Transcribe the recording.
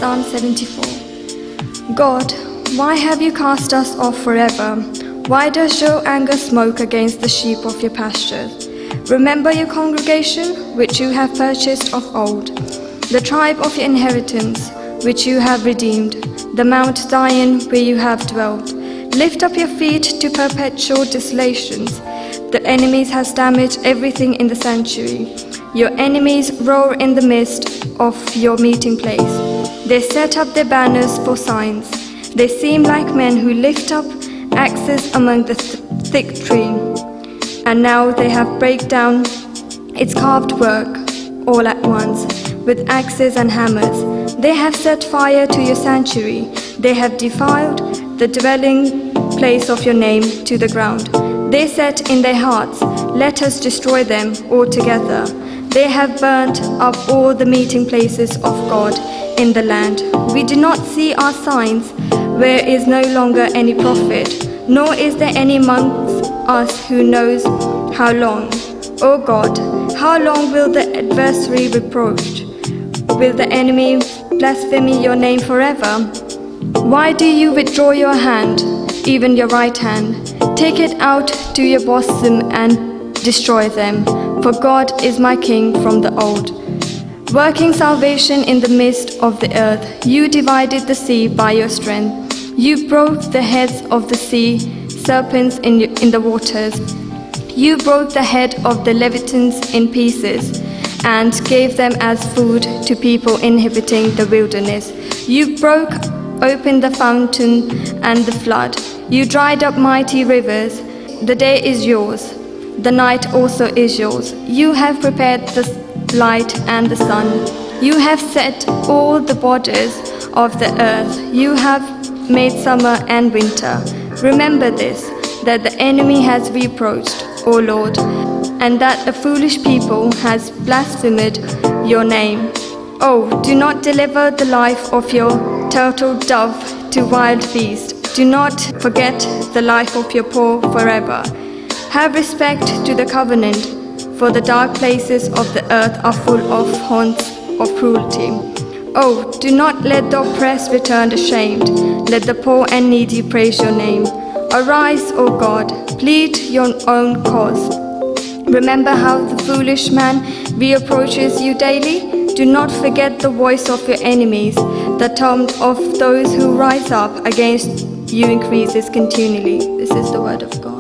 Psalm 74. God, why have you cast us off forever? Why does your anger smoke against the sheep of your pastures? Remember your congregation, which you have purchased of old, the tribe of your inheritance, which you have redeemed, the Mount Zion, where you have dwelt. Lift up your feet to perpetual desolations. The enemies has damaged everything in the sanctuary. Your enemies roar in the midst of your meeting place. They set up their banners for signs. They seem like men who lift up axes among the thick tree. And now they have break down its carved work all at once, with axes and hammers. They have set fire to your sanctuary. They have defiled the dwelling place of your name to the ground. They said in their hearts, let us destroy them altogether. They have burnt up all the meeting places of God in the land. We do not see our signs, where is no longer any prophet, nor is there any amongst us who knows how long. O God, how long will the adversary reproach? Will the enemy blaspheme your name forever? Why do you withdraw your hand, even your right hand? Take it out to your bosom and destroy them. For God is my King from the old, working salvation in the midst of the earth. You divided the sea by your strength. You broke the heads of the sea serpents in the waters. You broke the head of the Leviathans in pieces and gave them as food to people inhabiting the wilderness. You broke open the fountain and the flood. You dried up mighty rivers. The day is yours. The night also is yours. You have prepared the light and the sun. You have set all the borders of the earth. You have made summer and winter. Remember this, that the enemy has reproached, O Lord, and that a foolish people has blasphemed your name. Oh, do not deliver the life of your turtle dove to wild beasts. Do not forget the life of your poor forever. Have respect to the covenant, for the dark places of the earth are full of haunts of cruelty. Oh, do not let the oppressed return ashamed. Let the poor and needy praise your name. Arise, O God, plead your own cause. Remember how the foolish man reproaches you daily. Do not forget the voice of your enemies. The tumult of those who rise up against you increases continually. This is the word of God.